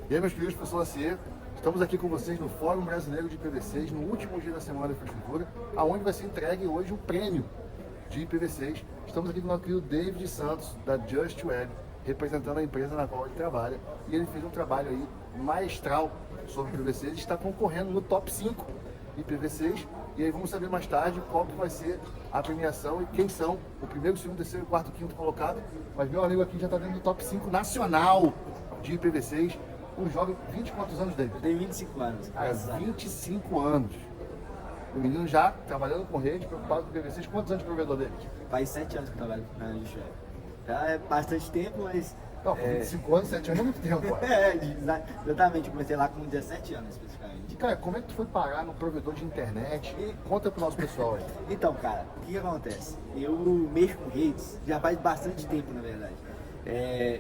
E aí, meus queridos pessoas assim, estamos aqui com vocês no Fórum Brasileiro de IPv6, no último dia da Semana da Infraestrutura, aonde vai ser entregue hoje o prêmio de IPv6. Estamos aqui com o nosso querido David Santos, da Just Web, representando a empresa na qual ele trabalha. E ele fez um trabalho aí maestral sobre IPv6 e está concorrendo no top 5 IPv6. E aí vamos saber mais tarde qual que vai ser a premiação e quem são o primeiro, segundo, terceiro, quarto, quinto colocado. Mas meu amigo aqui já está dentro do top 5 nacional de IPv6. Um jovem, 20 quantos anos, David? Eu tenho 25 anos. Cara, 25 anos. O menino já trabalhando com rede, preocupado com IPv6. Quantos anos de provedor, David? Faz 7 anos que eu trabalho na Just Web. Já é bastante tempo, mas... Não, com 25 anos, 7 anos é muito tempo. Exatamente. Eu comecei lá com 17 anos, especificamente. E, cara, como é que tu foi parar no provedor de internet? E conta pro nosso pessoal aí. Então, cara, o que acontece? Eu mexo com redes já faz bastante tempo, na verdade.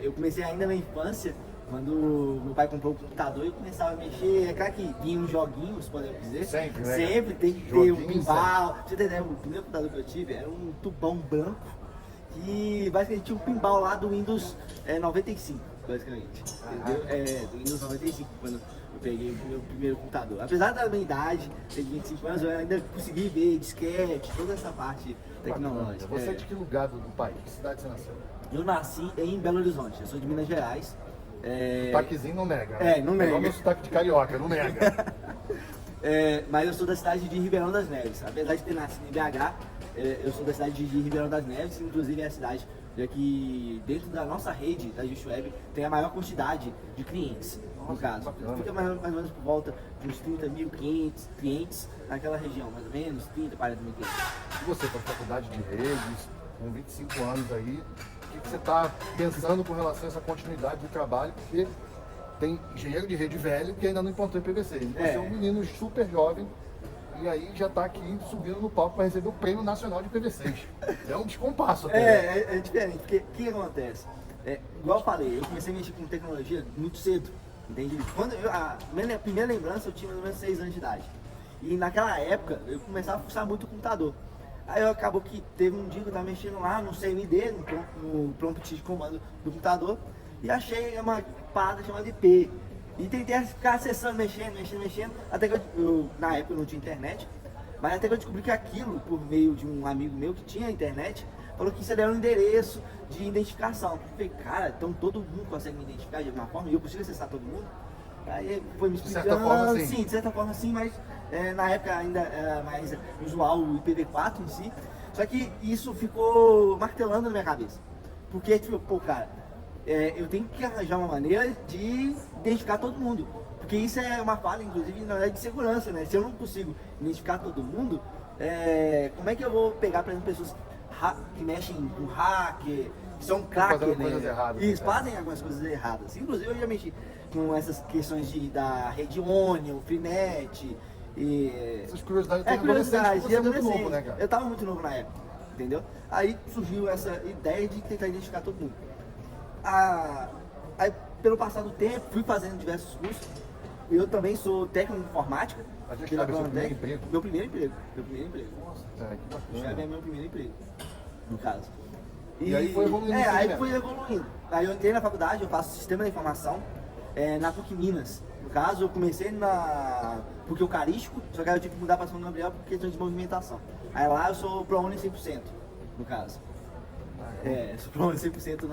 Eu comecei ainda na infância, quando meu pai comprou o computador e começava a mexer. É claro que vinha uns joguinhos, podemos dizer. Sempre, né? Sempre tem que ter um pinball. Você entendeu? O primeiro computador que eu tive era um tubão branco que basicamente tinha um pinball lá do Windows 95, basicamente. Entendeu? Do Windows 95, quando eu peguei o meu primeiro computador. Apesar da minha idade, ter 25 anos, eu ainda consegui ver disquete, toda essa parte tecnológica. Você é de que lugar do país? Que cidade você nasceu? Eu nasci em Belo Horizonte, eu sou de Minas Gerais. Sotaquezinho não nega, né? Não nega. Igual meu sotaque de carioca, não nega. Mas eu sou da cidade de Ribeirão das Neves. Apesar de ter nascido em BH, eu sou da cidade de Ribeirão das Neves, inclusive é a cidade que dentro da nossa rede, da Just Web, tem a maior quantidade de clientes, no caso. Bacana. Fica mais ou menos por volta de uns 30 mil clientes naquela região, mais ou menos, 30, 40 mil clientes. E você, com a faculdade de redes, com 25 anos aí, o que você está pensando com relação a essa continuidade do trabalho? Porque tem engenheiro de rede velho que ainda não implantou IPv6. Você é um menino super jovem e aí já está aqui subindo no palco para receber o Prêmio Nacional de IPv6. É um descompasso até. É diferente, porque o que acontece? Igual eu falei, eu comecei a mexer com tecnologia muito cedo, entende? A minha primeira lembrança eu tinha mais ou menos 6 anos de idade. E naquela época eu começava a fuçar muito o computador. Aí acabou que teve um dia que eu estava mexendo lá no CMD, no prompt de comando do computador, e achei uma parada chamada IP. E tentei ficar acessando, mexendo, até que na época eu não tinha internet, mas até que eu descobri que aquilo, por meio de um amigo meu que tinha internet, falou que isso era um endereço de identificação. Eu falei, cara, então todo mundo consegue me identificar de alguma forma, e eu consigo acessar todo mundo? Aí foi me explicando, de certa forma, sim. Sim, de certa forma sim, mas na época ainda era mais usual o IPv4 em si. Só que isso ficou martelando na minha cabeça. Porque, tipo, pô, cara, eu tenho que arranjar uma maneira de identificar todo mundo. Porque isso é uma falha, inclusive, na verdade, de segurança, né? Se eu não consigo identificar todo mundo, como é que eu vou pegar, por exemplo, pessoas que mexem com hacker, que são crackers, né? Coisas erradas, Eles fazem algumas coisas erradas. Inclusive, eu já mexi com essas questões da rede Onion, Freenet. Essas curiosidades curiosidade, você é muito novo, né, cara? Eu tava muito novo na época, entendeu? Aí surgiu essa ideia de tentar identificar todo mundo. Aí, pelo passar do tempo, fui fazendo diversos cursos. Eu também sou técnico de informática. A gente sabe o seu primeiro emprego? Meu primeiro emprego. Nossa, cara, que Já bacana. é meu primeiro emprego, no caso. E aí foi evoluindo. Aí fui evoluindo. Aí eu entrei na faculdade, eu faço sistema de informação na PUC Minas. No caso, eu comecei na PUC Eucarístico, só que aí eu tive que mudar para São Gabriel por questão de movimentação. Aí lá eu sou ProUni 100%, no caso. Sou ProUni 100%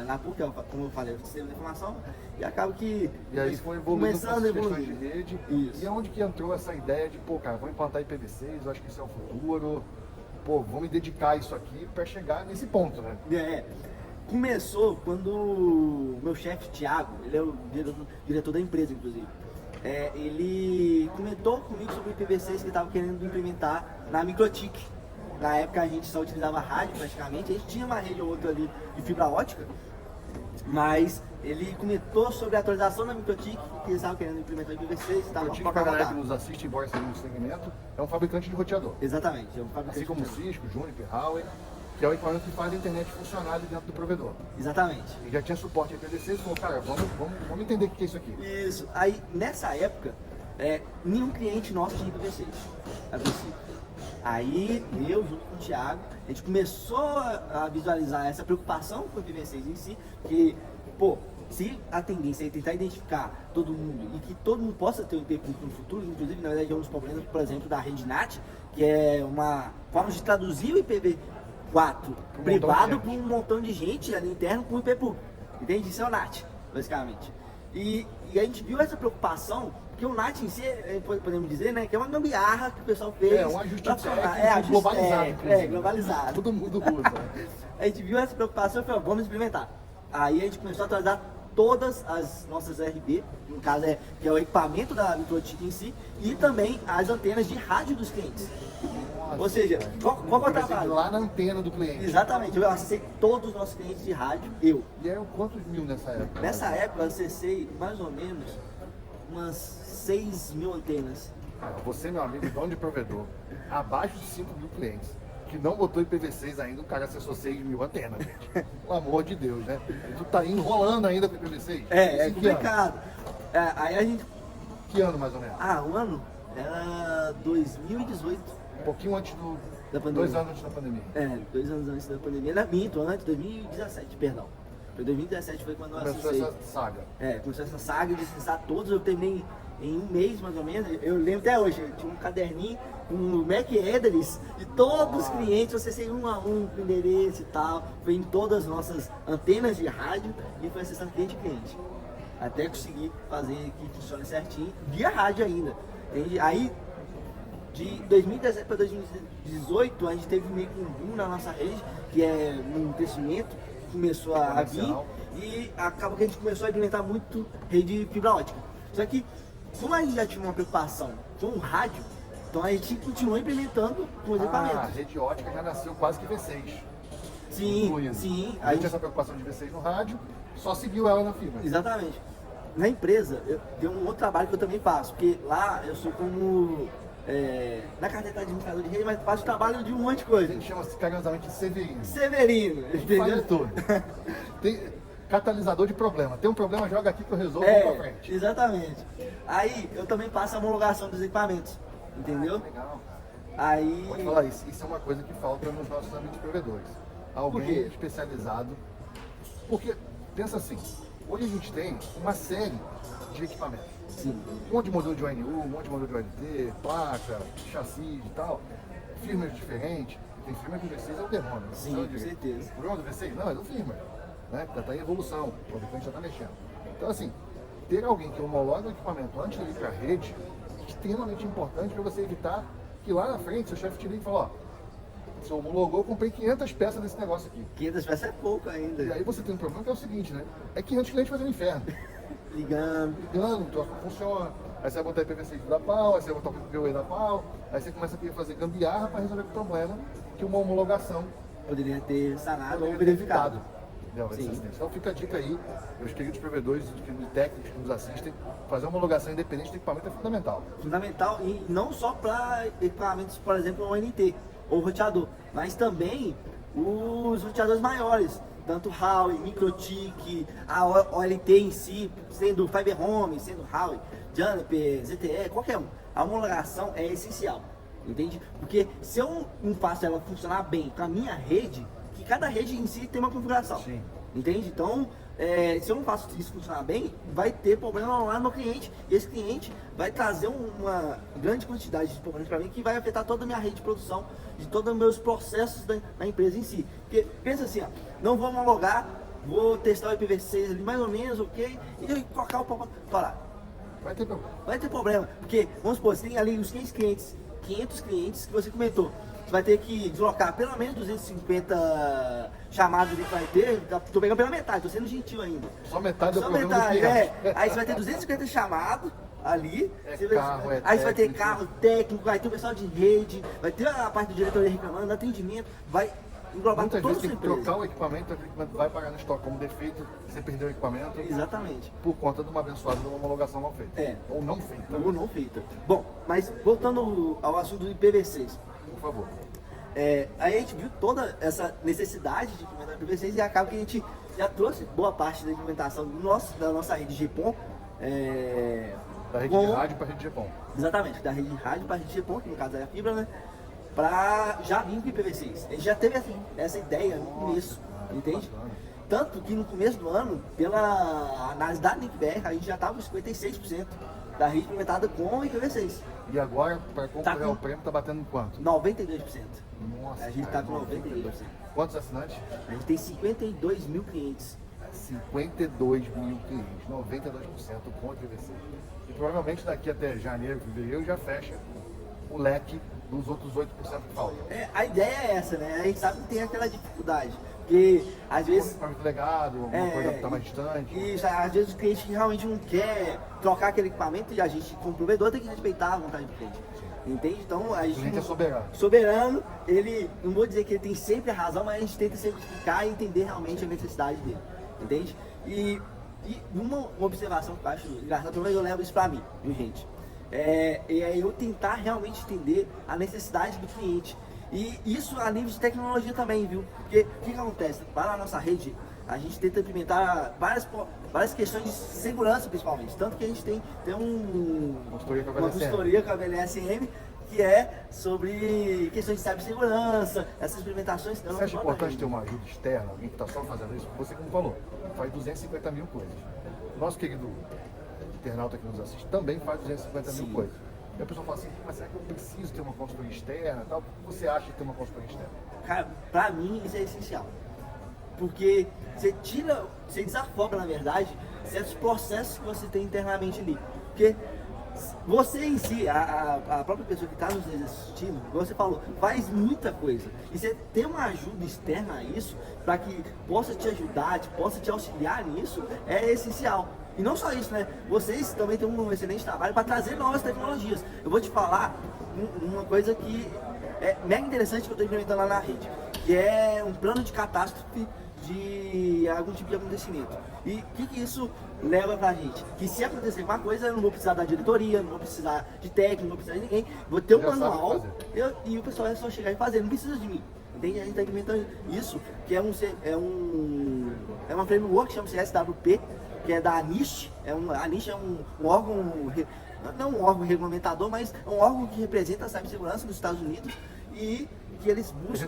na PUC, como eu falei, sistema de informação, e acabo que... E aí foi evoluindo começando a evoluir. de rede. Isso. E aonde que entrou essa ideia de, pô, cara, vou implantar IPv6, eu acho que isso é o futuro. Pô, vou me dedicar a isso aqui para chegar nesse ponto, né? Começou quando o meu chefe, Thiago, ele é o diretor da empresa, inclusive. Ele comentou comigo sobre o IPv6 que ele estava querendo implementar na Microtik. Na época a gente só utilizava rádio praticamente, a gente tinha uma rede ou outra ali de fibra ótica, mas ele comentou sobre a atualização da Microtik, que eles estavam querendo implementar o IPv6, estava Microtik, para a galera que nos assiste, embora seja um segmento, é um fabricante de roteador. Exatamente, é um fabricante Assim como o de roteador. Cisco, Juniper, Huawei, que é o equipamento que faz a internet funcionar ali dentro do provedor. Exatamente. E já tinha suporte IPv6 e falou, cara, vamos entender o que é isso aqui. Isso. Aí, nessa época, nenhum cliente nosso tinha IPv6, a princípio. Aí, eu, junto com o Thiago, a gente começou a visualizar essa preocupação com o IPv6 em si, que pô, se a tendência é tentar identificar todo mundo e que todo mundo possa ter um IP público no futuro, inclusive, na verdade, é um dos problemas, por exemplo, da rede NAT, que é uma forma de traduzir o IPv4 privado para um montão de gente ali interno com o IP público. Entende? Isso é o NAT, basicamente. E a gente viu essa preocupação, porque o NAT em si, podemos dizer, né, que é uma gambiarra que o pessoal fez. É um ajuste globalizado. Globalizado. Todo mundo usa. A gente viu essa preocupação e falou, vamos implementar. Aí a gente começou a atualizar todas as nossas RB, no caso que é o equipamento da microchip em si, e também as antenas de rádio dos clientes. Nossa, ou seja, qual é o trabalho? Lá na antena do cliente. Exatamente, eu acessei todos os nossos clientes de rádio, eu. E eram quantos mil nessa época? Nessa época eu acessei mais ou menos umas 6.000 antenas. Você, meu amigo, dono de provedor, abaixo de 5 mil clientes, que não botou IPv6 ainda, o cara acessou 6 mil antenas, gente. Pelo amor de Deus, né? E tu tá enrolando ainda com IPv6? É complicado. Aí a gente... Que ano, mais ou menos? O ano era 2018. Um pouquinho antes da pandemia. 2 anos antes da pandemia. 2 anos antes da pandemia. Minto, antes, 2017, perdão. Foi 2017 foi quando eu Começou acessei. essa saga. Começou essa saga de acessar todos, eu terminei em um mês mais ou menos. Eu lembro até hoje, eu tinha um caderninho com o MAC address de todos os clientes, eu acessei um a um com endereço e tal. Foi em todas as nossas antenas de rádio e foi acessando cliente a cliente. Até conseguir fazer que funcione certinho, via rádio ainda. Entende? Aí, de 2017 para 2018, a gente teve meio que um boom na nossa rede, que é um crescimento, começou a vir, e acabou que a gente começou a implementar muito rede fibra ótica. Só que, como a gente já tinha uma preocupação com o rádio, então a gente continuou implementando com os equipamentos. A rede ótica já nasceu quase que V6. Sim. A gente tinha essa preocupação de V6 no rádio, só seguiu ela na fibra. Exatamente. Na empresa, tem um outro trabalho que eu também faço, porque lá eu sou como... na carteira de administrador de rede, mas faço trabalho de um monte de coisa. A gente chama carinhosamente de Severino. Severino, entendeu? Faz de tudo. Tem catalisador de problema. Tem um problema, joga aqui que eu resolvo pra frente. Exatamente. Aí eu também faço a homologação dos equipamentos, entendeu? Legal. Aí... Pode falar isso. Isso é uma coisa que falta nos nossos amigos provedores. Alguém especializado. Porque, pensa assim, hoje a gente tem uma série de equipamentos. Sim. Um monte de modelo de ONU, um monte de modelo de OLT, placa, chassi e tal, firmware diferentes. Tem firmware que o V6 é o demônio. Sim, com certeza. O problema do V6 não, é do firmware, né? Já está em evolução, o fabricante já está mexendo. Então, assim, ter alguém que homologa o equipamento antes de ir para a rede é extremamente importante para você evitar que lá na frente seu chefe te ligue e fale, ó, você homologou, eu comprei 500 peças desse negócio aqui. 500 peças é pouco ainda. E aí você tem um problema que é o seguinte, né? É 500 clientes fazendo inferno. Ligando, o troço não funciona. Aí você vai botar IPv6 da pau, aí você vai botar o IPv8 da pau, aí você começa a querer fazer gambiarra para resolver o problema que uma homologação poderia ter sanado ou verificado. Então fica a dica aí, meus queridos provedores e técnicos que nos assistem, fazer uma homologação independente do equipamento é fundamental. Fundamental, e não só para equipamentos, por exemplo, o ONT ou roteador, mas também os roteadores maiores, tanto Huawei, MikroTik, a OLT em si, sendo Fiber Home, sendo Huawei, Juniper, ZTE, qualquer um. A homologação é essencial, entende? Porque se eu não faço ela funcionar bem com a minha rede, que cada rede em si tem uma configuração, Sim. entende? Então, se eu não faço isso funcionar bem, vai ter problema lá no meu cliente, e esse cliente vai trazer uma grande quantidade de problemas para mim, que vai afetar toda a minha rede de produção, de todos os meus processos da empresa em si. Porque, pensa assim, ó, não vou homologar, vou testar o IPv6 ali mais ou menos, ok, e colocar o papo para. Vai ter problema, porque, vamos supor, você tem ali os 500 clientes que você comentou. Você vai ter que deslocar pelo menos 250 chamadas que vai ter. Tô pegando pela metade, tô sendo gentil ainda. Só metade do Só problema metade, do cliente. Aí você vai ter 250 chamados ali. Aí você vai ter carro técnico, vai ter o pessoal de rede, vai ter a parte do diretoria reclamando, atendimento, vai englobar Muitas toda vezes a tem que sua empresa. trocar o equipamento vai pagar no estoque como defeito, você perdeu o equipamento. Exatamente. Por conta de uma abençoada de uma homologação mal feita. Ou não feita. Ou não feita. Bom, mas voltando ao assunto do IPv6. Por favor. Aí a gente viu toda essa necessidade de implementar o IPv6 e acaba que a gente já trouxe boa parte da implementação da nossa rede GPON. Da rede de rádio para a rede de GPON. Exatamente, da rede de rádio para a rede de GPON, que no caso é a fibra, né? Para já vir com o IPv6. A gente já teve essa ideia no começo, entende? tanto que no começo do ano, pela análise da NICBR, a gente já estava com 56% da rede implementada com IPv6. E agora, para concorrer Tá com- ao prêmio, tá batendo em quanto? 92%. Nossa, A gente cara, está com 92%. Quantos assinantes? A gente tem 52 mil clientes. 52 mil clientes, 92% com IPv6. E provavelmente daqui até janeiro, fevereiro, já fecha o leque dos outros 8% que faltam. A ideia é essa, né? A gente sabe que tem aquela dificuldade. Porque às vezes. Para muito legado, uma coisa que está mais distante. Isso, às vezes o cliente realmente não quer trocar aquele equipamento e a gente, como provedor, tem que respeitar a vontade do cliente. Entende? Então a gente. O cliente é soberano. Soberano, ele. Não vou dizer que ele tem sempre a razão, mas a gente tenta sempre explicar e entender realmente a necessidade dele. Entende? E uma observação que eu acho engraçada, pelo menos eu levo isso pra mim, viu, gente? É eu tentar realmente entender a necessidade do cliente. E isso a nível de tecnologia também, viu? Porque o que acontece? Para a nossa rede, a gente tenta implementar várias questões de segurança, principalmente. Tanto que a gente tem uma consultoria com a VLSM, que é sobre questões de cibersegurança, essas implementações. Você acha importante ter uma ajuda externa, alguém que está só fazendo isso? Você, como falou, faz 250 mil coisas. Nosso querido internauta que nos assiste também faz 250 mil coisas. E a pessoa fala assim, mas será que eu preciso ter uma consultoria externa? Tal? O que você acha de ter uma consultoria externa? Cara, pra mim isso é essencial. Porque você desafoga, na verdade, certos processos que você tem internamente ali. Porque você em si, a própria pessoa que está nos assistindo, como você falou, faz muita coisa. E você ter uma ajuda externa a isso, para que possa te ajudar, possa te auxiliar nisso, é essencial. E não só isso, né? Vocês também têm um excelente trabalho para trazer novas tecnologias. Eu vou te falar uma coisa que é mega interessante que eu estou implementando lá na rede, que é um plano de catástrofe de algum tipo de acontecimento. E o que isso leva pra gente? Que se acontecer alguma coisa, eu não vou precisar da diretoria, não vou precisar de técnico, não vou precisar de ninguém. Vou ter um manual e o pessoal é só chegar e fazer, não precisa de mim. Entende? A gente está implementando isso, que é uma framework que chama CSWP, que é da ANIST. A ANIST é um órgão, não um órgão regulamentador, mas é um órgão que representa a cibersegurança nos Estados Unidos e que eles buscam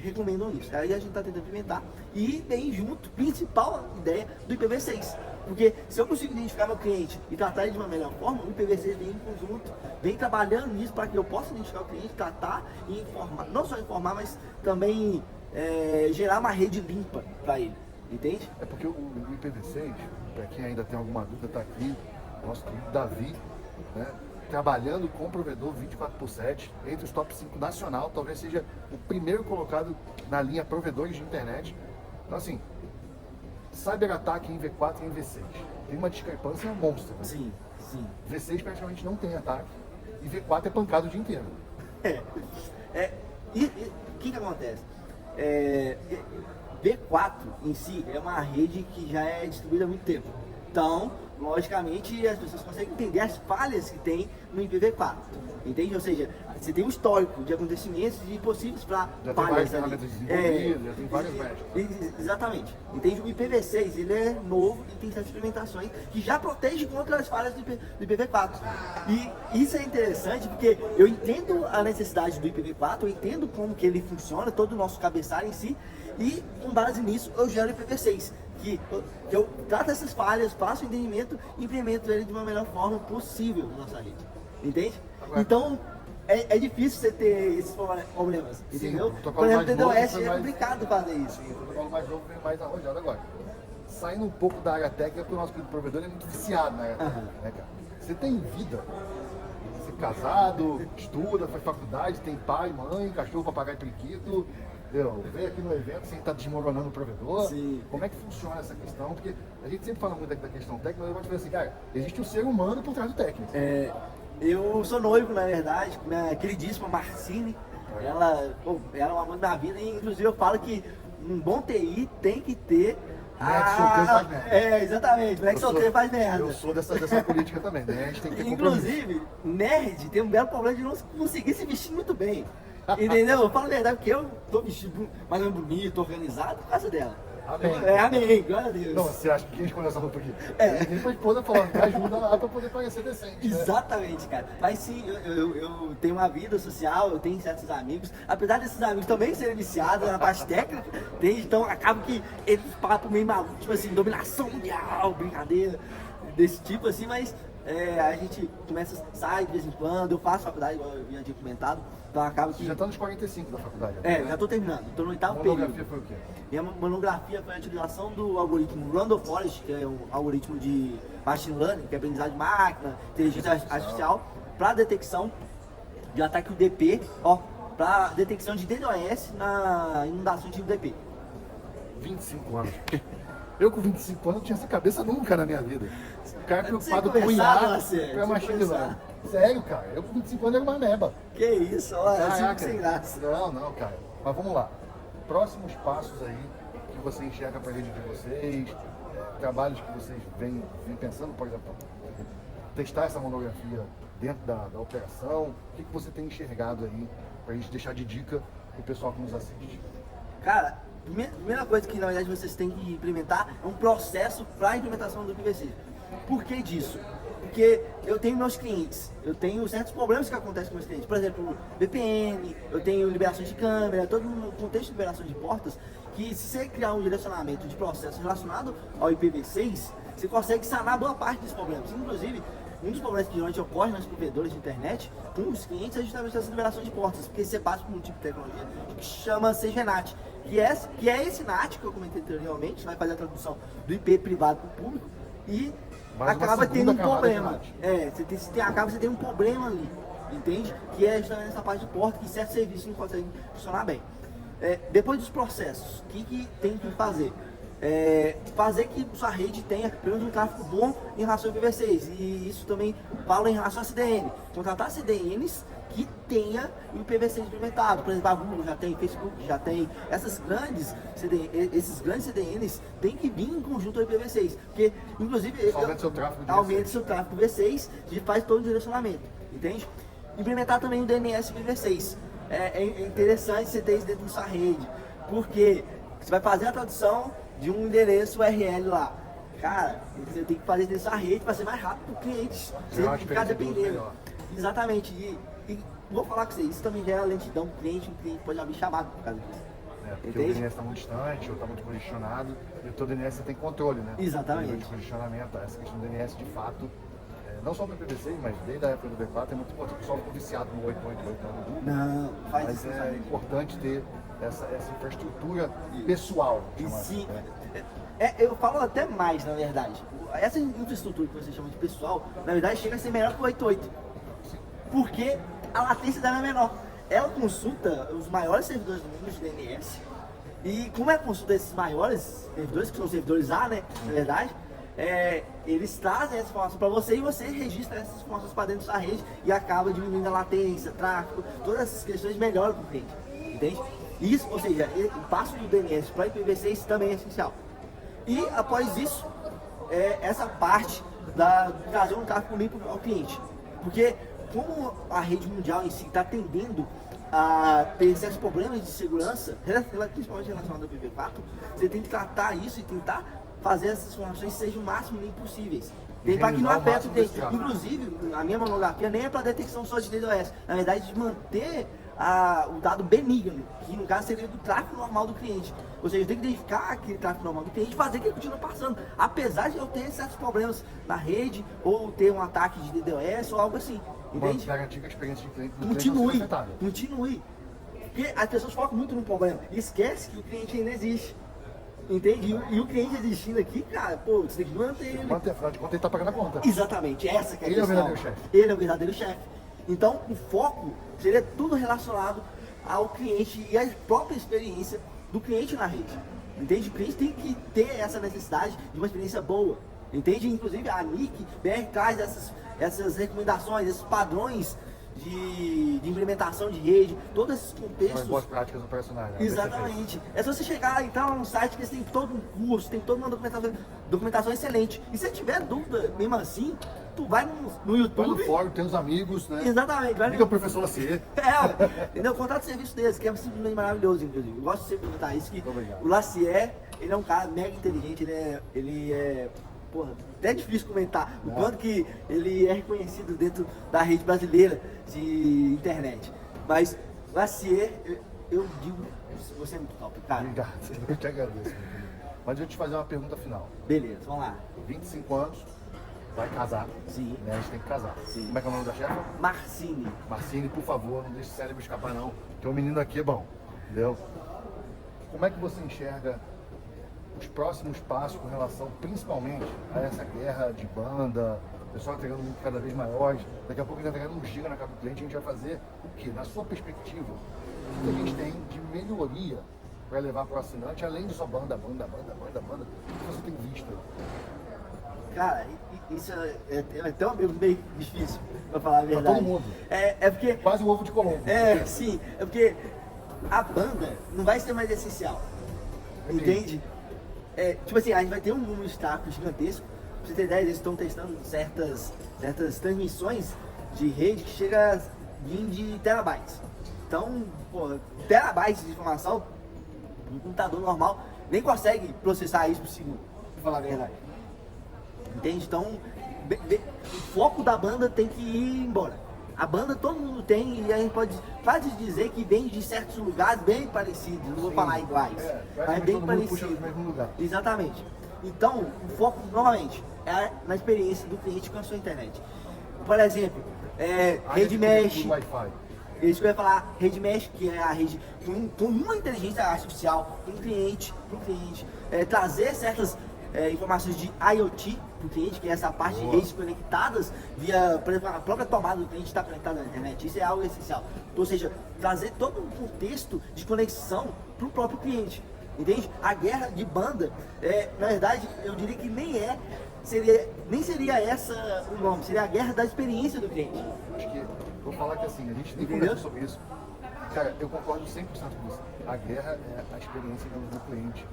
recomendam isso. Aí a gente está tentando implementar e vem junto, principal ideia do IPv6. Porque se eu consigo identificar meu cliente e tratar ele de uma melhor forma, o IPv6 vem em conjunto, vem trabalhando nisso para que eu possa identificar o cliente, tratar e informar, não só informar, mas também gerar uma rede limpa para ele, entende? É porque o IPv6, para quem ainda tem alguma dúvida, está aqui, nosso querido Davi, né, trabalhando com o provedor 24/7, entre os top 5 nacional, talvez seja o primeiro colocado na linha provedores de internet. Então assim, cyberataque em V4 e em V6. Tem uma discrepância monstra. Né? Sim. V6 praticamente não tem ataque e V4 é pancado o dia inteiro. E o que acontece? V4 em si é uma rede que já é distribuída há muito tempo. Então, logicamente, as pessoas conseguem entender as falhas que tem no IPv4. Entende? Ou seja, você tem um histórico de acontecimentos e possíveis para falhas ali. Já tem várias brechas. Exatamente. Entende? O IPv6 ele é novo e tem certas implementações que já protege contra as falhas do IPv4. E isso é interessante porque eu entendo a necessidade do IPv4, eu entendo como que ele funciona, todo o nosso cabeçalho em si, e com base nisso eu gero o IPv6. Que eu trato essas falhas, faço o entendimento e implemento ele de uma melhor forma possível na nossa rede. Entende? Agora, então, é difícil você ter esses problemas, entendeu? Por exemplo, no DDoS é complicado fazer isso. Sim, o protocolo mais novo vem mais arrojado agora. Saindo um pouco da área técnica, porque o nosso querido provedor é muito viciado na área técnica, né, cara? Você tem vida, você é casado, estuda, faz faculdade, tem pai, mãe, cachorro, papagaio, periquito, vem aqui no evento sem estar desmoronando o provedor. Sim. Como é que funciona essa questão? Porque a gente sempre fala muito da questão técnica, mas eu vou te falar assim, cara, existe o ser humano por trás do técnico. Eu sou noivo, na verdade, com minha queridíssima Marcine. Ela é uma amor da vida, e inclusive eu falo que um bom TI tem que ter. Moleque solteiro faz merda. Exatamente, moleque solteiro faz merda. Eu sou dessa política também, né? A gente tem que ter Inclusive, nerd tem um belo problema de não conseguir se vestir muito bem. Entendeu? Eu falo a verdade, porque eu tô vestido mais ou menos bonito, organizado por causa dela. Amém. Amém, glória a Deus. Não, você acha que quem escolheu essa roupa aqui? É. Ninguém foi esposa falando, me ajuda lá pra poder parecer decente, né? Exatamente, cara. Mas sim, eu tenho uma vida social, eu tenho certos amigos, apesar desses amigos também serem viciados na parte técnica, entende? Então acaba que eles papam meio maluco, tipo assim, dominação mundial, brincadeira desse tipo assim, mas a gente começa a sair de vez em quando, eu faço faculdade, igual eu tinha comentado, então acaba que. Você já tá nos 45 da faculdade. Né? Já tô terminando, tô no A 8º período. monografia foi o quê? Minha monografia foi a utilização do algoritmo Randall Forest, que é um algoritmo de machine learning, que é aprendizagem de máquina, inteligência artificial, para detecção de ataque UDP, para detecção de DDoS na inundação de UDP. 25 anos. Eu com 25 anos não tinha essa cabeça nunca na minha vida. O cara preocupado com conversava, IA, Marcelo, com a machine learning. Sério, cara. Eu com 25 anos era uma meba. Que isso, olha, assim Caraca. sem graça. Não, cara. Mas vamos lá. Próximos passos aí que você enxerga para a rede de vocês, trabalhos que vocês vêm pensando, por exemplo, testar essa monografia dentro da operação. O que você tem enxergado aí para a gente deixar de dica para o pessoal que nos assiste? Cara, primeira coisa que na verdade vocês têm que implementar é um processo para a implementação do PVC. Por que disso? Porque eu tenho meus clientes, eu tenho certos problemas que acontecem com meus clientes. Por exemplo, VPN, eu tenho liberação de câmera, todo um contexto de liberação de portas, que se você criar um direcionamento de processo relacionado ao IPv6, você consegue sanar boa parte desses problemas. Inclusive, um dos problemas que geralmente ocorre nas provedoras de internet com os clientes é justamente essa liberação de portas, porque você passa por um tipo de tecnologia que chama CGNAT, que é esse NAT que eu comentei anteriormente, vai fazer a tradução do IP privado para o público e Mais uma acaba tendo um segunda camada de problema. NAT. Você tem um problema ali, entende? Que é justamente essa parte de porta que certos serviços não conseguem funcionar bem. Depois dos processos, o que tem que fazer? Fazer que sua rede tenha pelo menos um tráfego bom em relação ao IPv6. E isso também fala em relação a CDN. Contratar CDNs que tenha o IPv6 implementado. Por exemplo, a Google já tem, Facebook já tem. Esses grandes CDNs têm que vir em conjunto ao IPv6. Porque, inclusive, Aumenta seu tráfego de aumenta seu tráfego V6 e faz todo o direcionamento. Entende? Implementar também o DNS IPv6. É interessante você ter isso dentro da sua rede. Porque você vai fazer a tradução de um endereço URL lá. Cara, você tem que fazer isso dentro da sua rede para ser mais rápido para o cliente. Você não ficar dependendo. Exatamente. E vou falar com você, isso também gera lentidão pro cliente, o cliente pode abrir chamado por causa disso. Porque Entende? o DNS está muito distante ou está muito congestionado e o teu DNS você tem controle, né? Exatamente. O nível de congestionamento, essa questão do DNS de fato, não só para o IPv6, mas desde a época do V4 é muito importante. O pessoal ficou viciado no 8.8.8. Não, faz Mas isso. é importante ter essa infraestrutura pessoal. E chamar sim, assim, eu falo até mais, na verdade. Essa infraestrutura que você chama de pessoal, na verdade chega a ser melhor que o 8.8. Porque a latência dela é menor. Ela consulta os maiores servidores do mundo de DNS. E como ela consulta esses maiores servidores, que são servidores A, né, na verdade, eles trazem essa informação para você e você registra essas informações para dentro da sua rede e acaba diminuindo a latência, tráfego, todas essas questões melhoram para o cliente, entende? Isso, ou seja, o passo do DNS para IPv6 também é essencial. E após isso, essa parte de trazer um tráfego limpo ao cliente. Porque como a rede mundial em si está tendendo a ter certos problemas de segurança, principalmente relacionados ao IPv4, você tem que tratar isso e tentar fazer essas informações sejam o máximo limpo possíveis. Para que não afete o cliente. Inclusive, a minha monografia nem é para detecção só de DDoS, na verdade de manter o dado benigno, que no caso seria do tráfego normal do cliente. Ou seja, eu tenho que identificar aquele tráfego normal do cliente e fazer que ele continue passando, apesar de eu ter certos problemas na rede, ou ter um ataque de DDoS ou algo assim. Entende? Garantir que a experiência de cliente Continue. Porque as pessoas focam muito no problema e esquece que o cliente ainda existe. Entende? E o cliente existindo aqui, cara, pô, você tem que manter ele. Manter, afinal de contas, ele tá pagando a conta. Exatamente, essa que é a Ele é o questão. verdadeiro chefe. Ele é o verdadeiro chefe. Então, o foco seria tudo relacionado ao cliente e à própria experiência do cliente na rede. Entende? O cliente tem que ter essa necessidade de uma experiência boa. Entende? Inclusive, a NIC BR traz essas recomendações, esses padrões de implementação de rede, todos esses contextos. As boas práticas operacionais. Né? Exatamente. É só você chegar e entrar num site que eles têm todo um curso, tem toda uma documentação excelente. E se tiver dúvida, mesmo assim, tu vai no YouTube. Vai no fórum, tem os amigos, né? Exatamente. Vai Liga o professor Lacier. entendeu? Contrato de serviço deles, que é simplesmente maravilhoso, inclusive. Eu gosto de sempre comentar isso, que Muito obrigado. o Lacier ele é um cara mega inteligente, porra, até difícil comentar o quanto que ele é reconhecido dentro da rede brasileira de internet. Mas, Glacier, eu digo, você é muito top, cara. Obrigado, eu te agradeço. Mas deixa eu te fazer uma pergunta final. Beleza, vamos lá. 25 anos, vai casar. Sim. Né? A gente tem que casar. Sim. Como é que é o nome da chefa? Marcini. Marcini, por favor, não deixe o cérebro escapar não. Porque o menino aqui é bom, entendeu? Como é que você enxerga os próximos passos com relação, principalmente, a essa guerra de banda, o pessoal entregando um cada vez maiores, daqui a pouco ele entregando um giga na casa do cliente, a gente vai fazer o quê? Na sua perspectiva, o que a gente tem de melhoria para levar para o assinante, além de só banda, o que você tem visto aí? Cara, isso é até uma pergunta meio difícil, pra falar a Pra verdade. todo mundo. É porque... Quase o ovo de Colombo. Sim, é porque a banda não vai ser mais essencial, entende? Tipo assim, a gente vai ter um número de tráfego gigantesco. Pra você ter ideia, eles estão testando certas transmissões de rede que chega a vir de terabytes. Então, pô, terabytes de informação, um computador normal nem consegue processar isso por segundo, pra falar a verdade. Entende? Então, o foco da banda tem que ir embora. A banda todo mundo tem e a gente pode dizer que vem de certos lugares bem parecidos, não vou falar iguais, mas bem parecidos. Exatamente. Então, o foco, novamente, é na experiência do cliente com a sua internet. Por exemplo, rede mesh. Isso que eu ia falar, rede mesh, que é a rede com uma inteligência artificial para o cliente, trazer certas informações de IoT para o cliente, que é essa parte de redes conectadas via, por exemplo, a própria tomada do cliente está conectada na internet. Isso é algo essencial. Ou seja, trazer todo um contexto de conexão para o próprio cliente. Entende? A guerra de banda, na verdade, eu diria que nem seria essa o nome, seria a guerra da experiência do cliente. Acho que, vou falar que assim, a gente nem conversou sobre isso. Cara, eu concordo 100% com isso. A guerra é a experiência do cliente.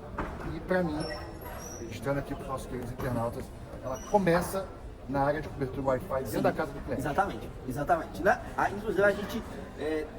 E pra mim, estando aqui para os nossos queridos internautas, ela começa na área de cobertura Wi-Fi dentro da casa do cliente. Exatamente. Né? Inclusive a gente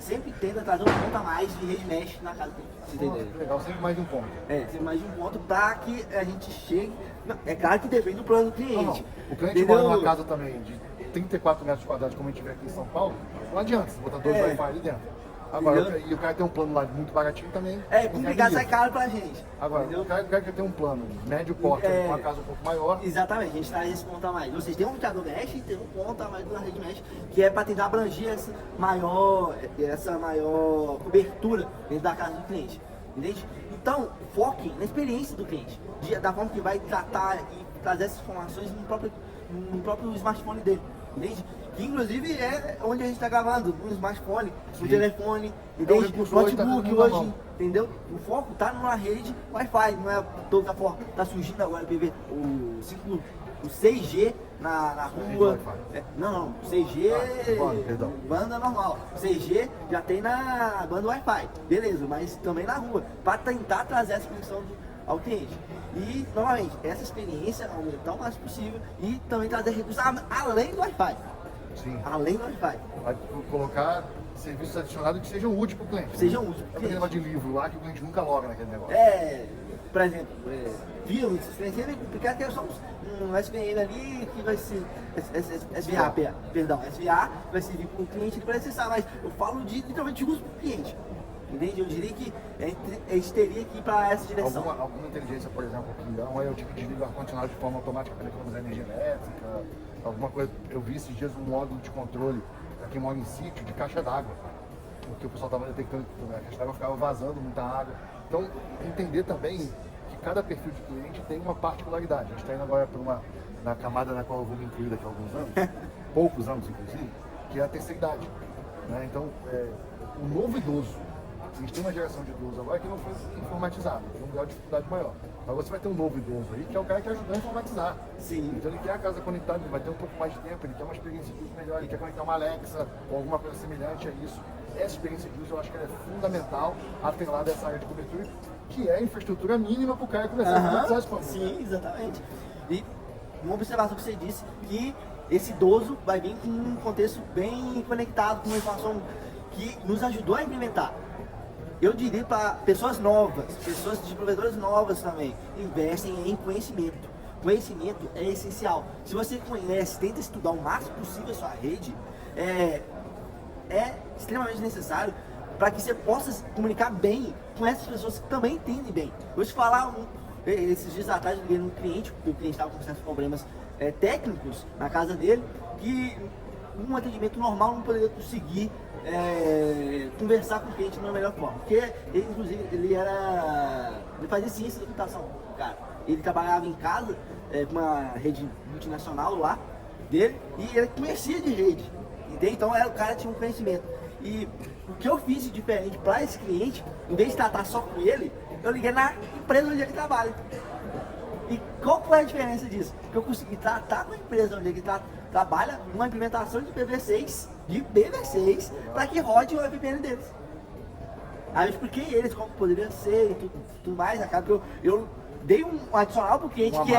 sempre tenta trazer um ponto a mais de rede mesh na casa do cliente. Entendeu? Legal, sempre mais de um ponto. Sempre mais de um ponto para que a gente chegue. Não, é claro que depende do plano do cliente. Não. O cliente mora numa casa também de 34 metros quadrados, como a gente vê aqui em São Paulo, não adianta você botar dois Wi-Fi ali dentro. Agora, e o cara tem um plano lá muito baratinho também. Complicado, sai caro pra gente. Agora, o cara quer ter um plano médio porte, com uma casa um pouco maior. Exatamente, a gente traz esse ponto a mais. Vocês têm um roteador mesh e tem um ponto a mais da rede mesh, que é para tentar abranger essa maior cobertura dentro da casa do cliente. Entende? Então, foque na experiência do cliente, da forma que vai tratar e trazer essas informações no próprio smartphone dele. Entende? Que inclusive é onde a gente está gravando, no smartphone, no telefone, entende? Notebook hoje, entendeu? O foco está numa rede Wi-Fi, não é toda forma. Está surgindo agora o 6G na rua. Não, 6G banda normal. 6G já tem na banda Wi-Fi, beleza, mas também na rua, para tentar trazer essa conexão ao cliente. E, novamente, essa experiência aumentar o mais possível e também trazer recursos além do Wi-Fi. Sim. Além do Wi-Fi. Vai colocar serviços adicionados que sejam úteis para o cliente. Sejam úteis para o cliente. É aquele negócio de livro lá que o cliente nunca loga naquele negócio. Por exemplo, filmes, SVN é complicado, que é só um SVN ali que vai ser SVA vai servir para o cliente para acessar, mas eu falo literalmente de uso para o cliente. Entende? Eu diria que a gente teria que ir para essa direção. Alguma inteligência, por exemplo, que não é o tipo de desliga o ar-condicionado de forma automática para economizar energia elétrica, alguma coisa. Eu vi esses dias um módulo de controle para quem mora em sítio de caixa d'água, porque o pessoal estava detectando que a caixa d'água ficava vazando muita água. Então, entender também que cada perfil de cliente tem uma particularidade. A gente está indo agora na camada na qual eu vou me incluir daqui a alguns anos, poucos anos inclusive, que é a terceira idade. Né? Então, o novo idoso. A gente tem uma geração de idosos agora que não foi informatizado, tem um grau de dificuldade maior. Mas você vai ter um novo idoso aí, que é o cara que ajudou a informatizar. Sim. Então ele quer a casa conectada, ele vai ter um pouco mais de tempo, ele quer uma experiência de uso melhor, ele quer conectar uma Alexa ou alguma coisa semelhante a isso. Essa experiência de uso eu acho que ela é fundamental, atrelada a essa área de cobertura, que é a infraestrutura mínima para o cara começar a informatizar esse problema. Sim, exatamente. E uma observação que você disse, que esse idoso vai vir com um contexto bem conectado, com uma informação que nos ajudou a implementar. eu diria para pessoas novas, pessoas desenvolvedoras novas também, investem em conhecimento. Conhecimento é essencial. Se você conhece, tenta estudar o máximo possível a sua rede, é extremamente necessário para que você possa se comunicar bem com essas pessoas que também entendem bem. Vou te falar, esses dias atrás eu liguei num cliente, porque o cliente estava com certos problemas técnicos na casa dele, que um atendimento normal não poderia conseguir conversar com o cliente da melhor forma. Porque ele, inclusive, ele fazia ciência da computação, cara. Ele trabalhava em casa com uma rede multinacional lá dele e ele conhecia de rede, entende? Então o cara tinha um conhecimento. E o que eu fiz de diferente para esse cliente, em vez de tratar só com ele, eu liguei na empresa onde ele trabalha. E qual foi a diferença disso? Que eu consegui tratar com a empresa onde ele trabalha uma implementação de PV6, para que rode o VPN deles. Aí eu expliquei eles como poderia ser e tudo mais. Acaba que eu dei um adicional pro cliente que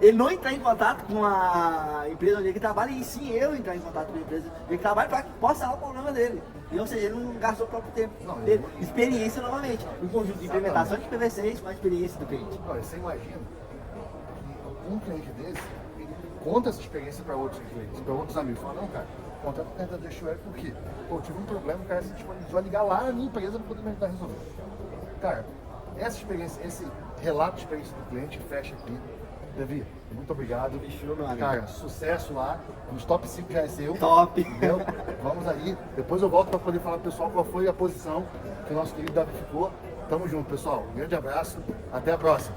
ele não entrar em contato com a empresa onde ele trabalha, e sim eu entrar em contato com a empresa onde ele trabalha para que possa dar o problema dele. E, ou seja, ele não gastou o próprio tempo. Teve experiência novamente. Um conjunto de implementação de PV6 com a experiência do cliente. Olha, você imagina que um cliente desse, ele conta essa experiência para outros clientes, para outros amigos. Fala, não, cara, contrato com a da Deixuer por quê? Pô, eu tive um problema, o cara se disponibilizou a ligar lá na minha empresa para poder me ajudar a resolver. Cara, essa experiência, esse relato de experiência do cliente fecha aqui. Davi, muito obrigado. Fechou, meu amigo. Cara, sucesso lá. Nos top 5 já é seu. Top! Entendeu? Vamos aí. Depois eu volto para poder falar pro pessoal qual foi a posição que o nosso querido Davi ficou. Tamo junto, pessoal. Um grande abraço. Até a próxima.